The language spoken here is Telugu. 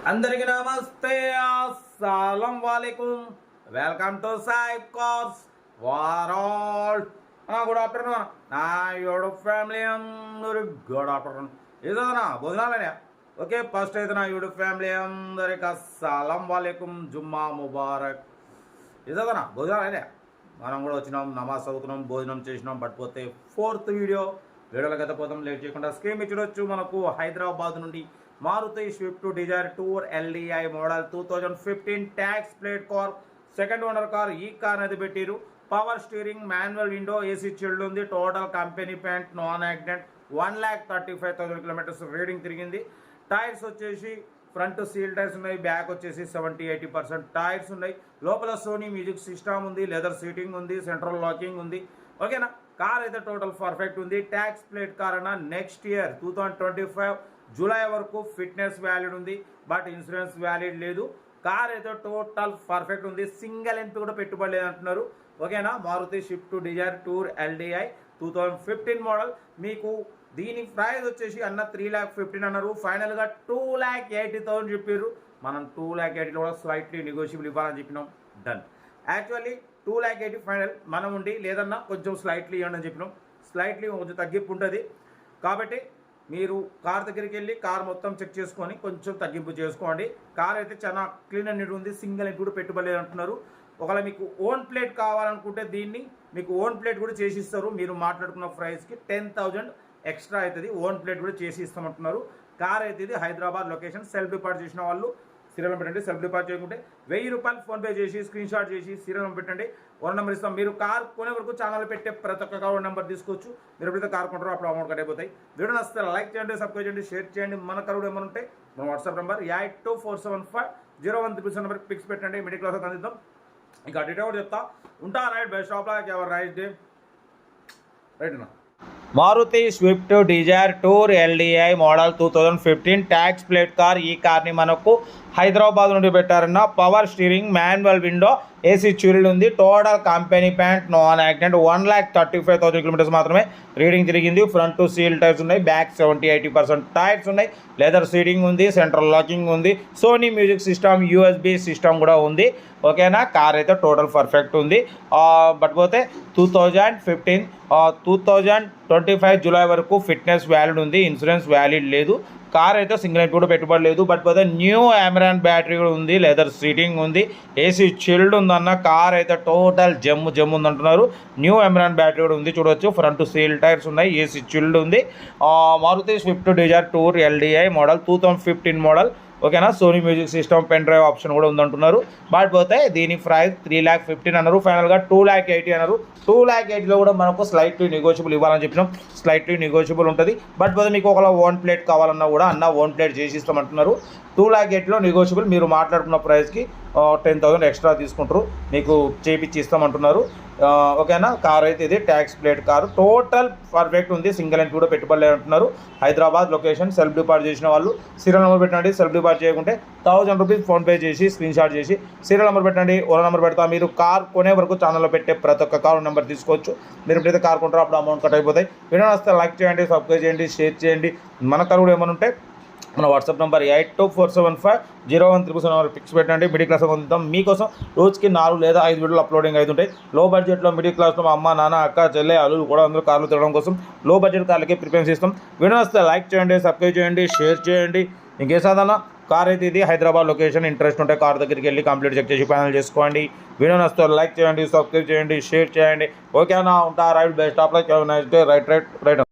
అందరికీ నమస్తే, అస్సలం వాలేకుం. Welcome to Saib cars world. Good afternoon నా యూట్యూబ్ ఫ్యామిలీ, అందరూ గుడ్ ఆఫ్టర్నూన్. ఏదోనా భోజనాలనే ఓకే. ఫస్ట్ అయితే నా యూట్యూబ్ ఫ్యామిలీ అందరికి అస్సలం వాలేకుం, జుమ్మా ముబారక్. ఏదోనా భోజనాలనే మనం కూడా వచ్చినాం, నమాజ్ చదువుతున్నాం, భోజనం చేసినాం. బట్ పోతే ఫోర్త్ వీడియోలోకి అయితే పోతాం. లేట్ చేయకుండా స్క్రీన్ ఇచ్చి మనకు హైదరాబాద్ నుండి Maruti Swift Dzire tour LDI model 2015 tax plate car, second owner car. ఈ కార్ అనేది పెట్టిరు. Power steering, manual window, AC chilled ఉంది. Total company paint, non accident. 1,35,000 kilometres reading తిరిగింది. టైర్స్ వచ్చేసి ఫ్రంట్ సీల్ టైర్స్ ఉన్నాయి, బ్యాక్ వచ్చేసి 70-80% టైర్స్ ఉన్నాయి. లోపల సోనీ మ్యూజిక్ సిస్టమ్ ఉంది, లెదర్ సీటింగ్ ఉంది, సెంట్రల్ లాకింగ్ ఉంది. ఓకేనా. కార్ అయితే టోటల్ పర్ఫెక్ట్ ఉంది. ట్యాక్స్ ప్లేట్ కార్ అన్న నెక్స్ట్ ఇయర్ 2025 జూలై వరకు ఫిట్నెస్ వ్యాలిడ్ ఉంది, బట్ ఇన్సూరెన్స్ వ్యాలిడ్ లేదు. కార్ అయితే టోటల్ పర్ఫెక్ట్ ఉంది. సింగిల్ ఎంపీ కూడా పెట్టుబడి లేదంటున్నారు. ఓకేనా. Maruti Swift Dzire tour LDI 2015 మోడల్. మీకు దీని ప్రైస్ వచ్చేసి అన్న 3,15,000 అన్నారు. ఫైనల్గా 2,80,000 చెప్పారు. మనం 2,80,000 కూడా స్లైట్లీ నెగోషియబుల్ ఇవ్వాలని చెప్పినాం. డన్. యాక్చువల్లీ 2,80,000 ఫైనల్ మనం ఉండి, లేదన్నా కొంచెం స్లైట్లీ ఇవ్వండి అని చెప్పినాం. స్లైట్లీ కొంచెం తగ్గింపు ఉంటుంది. కాబట్టి మీరు కార్ దగ్గరికి వెళ్ళి కార్ మొత్తం చెక్ చేసుకొని కొంచెం తగ్గింపు చేసుకోండి. కార్ అయితే చాలా క్లీన్ అండ్ నీట్ ఉంది. సింగిల్ ఎంపీ కూడా పెట్టుబడి అంటున్నారు. ఒకవేళ మీకు ఓన్ ప్లేట్ కావాలనుకుంటే దీన్ని మీకు ఓన్ ప్లేట్ కూడా చేసి ఇస్తారు. మీరు మాట్లాడుకున్న ప్రైస్కి 10,000 ఎక్స్ట్రా అవుతుంది. ఓన్ ప్లేట్ కూడా చేసి ఇస్తామంటున్నారు. కార్ అయితే ఇది హైదరాబాద్ లొకేషన్. సెల్ఫ్ డిపార్ట్ చేసిన వాళ్ళు సీరియల్ పెట్టండి. సెల్ఫ్ డిపార్ట్ చేయకుంటే 1,000 రూపాయలు ఫోన్పే చేసి స్క్రీన్ షాట్ చేసి సీరియల్ పెట్టండి. ఓన్ నెంబర్ ఇస్తాం. మీరు కార్ కొనే వరకు ఛానల్ పెట్టే ప్రతి ఒక్క ఓన్ నెంబర్ తీసుకోవచ్చు. మీరు ఎప్పుడైతే కార్ కొంటారో అప్పుడు అమౌంట్ కట్ అయిపోతాయి. వీడియో నచ్చితే లైక్ చేయండి, సబ్స్క్రైబ్ చేయండి, షేర్ చేయండి. మన కరుడు ఏమైనా ఉంటే మన వాట్సాప్ నెంబర్ 82475013 నెంబర్ పిక్స్ పెట్టండి. మిడిల్ క్లాస్ అందిద్దాం. ఇంకా డీటెయిల్ కూడా చెప్తా ఉంటా. రైట్ బెస్ట్ షాప్ లాగా ఎవరు రైట్ డే రైట్ అన్న. Maruti Swift Dzire tour LDI model 2015 tax plate car. ఈ కార్ని మనకు హైదరాబాద్ నుండి పెట్టారన్న. Power steering, manual window, AC chilled ఉంది. Total company paint, non accident. 1,35,000 kilometres మాత్రమే రీడింగ్ తిరిగింది. ఫ్రంట్ సీల్ టైర్స్ ఉన్నాయి, బ్యాక్ 70-80% టైర్స్ ఉన్నాయి. లెదర్ సీటింగ్ ఉంది, సెంట్రల్ లాకింగ్ ఉంది. Sony music system, USB system కూడా ఉంది. ఓకేనా. కార్ అయితే టోటల్ పర్ఫెక్ట్ ఉంది. బట్ పోతే 2025 జూలై వరకు ఫిట్నెస్ వ్యాలిడ్ ఉంది. ఇన్సూరెన్స్ వ్యాలిడ్ లేదు. కార్ అయితే సింగిల్ ఎంపీ కూడా పెట్టుబడి లేదు. బట్ పోతే న్యూ అమెరాన్ బ్యాటరీ కూడా ఉంది, లెదర్ సీటింగ్ ఉంది, ఏసీ చిల్డ్ ఉందన్న. కార్ అయితే టోటల్ జమ్ ఉందంటున్నారు. న్యూ అమెరాన్ బ్యాటరీ కూడా ఉంది, చూడవచ్చు. ఫ్రంట్ సీల్ టైర్స్ ఉన్నాయి, ఏసీ చిల్డ్ ఉంది. Maruti Swift Dzire tour LDI model 2015 model. ఓకేనా. Sony music system, pen drive option కూడా ఉందంటున్నారు. బట్ పోతే దీని ప్రైస్ 3,15,000 అన్నారు. ఫైనల్గా 2,80,000 అన్నారు. 2,80,000లో కూడా మనకు స్లైట్లీ నెగోషియబుల్ ఇవ్వాలని చెప్పినాం. స్లైట్లీ నెగోషియబుల్ ఉంటుంది. బట్ పోతే మీకు ఒకవేళ ఓన్ ప్లేట్ కావాలన్నా కూడా అన్న ఓన్ ప్లేట్ చేసి ఇస్తామంటున్నారు. 2,80,000లో నెగోషియబుల్. మీరు మాట్లాడుకున్న ప్రైస్కి 10,000 ఎక్స్ట్రా తీసుకుంటారు, మీకు చేపించి ఇస్తామంటున్నారు. ఓకేనా. కార్ అయితే ఇది tax plate car. Total perfect ఉంది. సింగిల్ ఎంపీ కూడా పెట్టుబడి అంటున్నారు. హైదరాబాద్ లొకేషన్. సెల్ఫ్ డిపార్ట్ చేసిన వాళ్ళు సీరియల్ నెంబర్ పెట్టండి. సెల్ఫ్ డిపార్ట్ చేయకుంటే 1,000 రూపీస్ ఫోన్పే చేసి స్క్రీన్ షాట్ చేసి సీరియల్ నెంబర్ పెట్టండి. ఓనర్ నెంబర్ పెడతా. మీరు కార్ కొనే వరకు ఛానల్లో పెట్టే ప్రతి ఒక్క కార్ నెంబర్ తీసుకోవచ్చు. మీరు ఎప్పుడైతే కార్ కొంటారో అప్పుడు అమౌంట్ కట్ అయిపోతాయి. వీడియో వస్తే లైక్ చేయండి, సబ్స్క్రైబ్ చేయండి, షేర్ చేయండి. మన కార్ కూడా ఏమైనా ఉంటే మన వాట్సాప్ నెంబర్ 82475013 నెంబర్ పిక్స్ పెట్టండి. మిడిల్ క్లాస్ పొందుతాం. మీకోసం రోజుకి 4 లేదా 5 వీడియోలు అప్లోడింగ్ అవుతుంటాయి. లో బడ్జెట్లో మిడిల్ క్లాస్లో మా అమ్మ, నాన్న, అక్క, చెల్లె, అల్లులు కూడా అందరూ కార్లు తిరగడం కోసం లో బడ్జెట్ కార్లకే ప్రిఫరెన్స్ ఇస్తాం. వీడియో వస్తే లైక్ చేయండి, సబ్స్క్రైబ్ చేయండి, షేర్ చేయండి. ఇంకే సాధన కార్ అయితే ఇది హైదరాబాద్ లొకేషన్. ఇంట్రెస్ట్ ఉంటే కార్ దగ్గరికి వెళ్ళి కంప్లీట్ చెక్ చేసి ఫైనల్ చేసుకోండి. వీడియో నచ్చితే లైక్ చేయండి, సబ్స్క్రైబ్ చేయండి, షేర్ చేయండి. ఓకేనా. ఉంటా. Right best of luck. Right.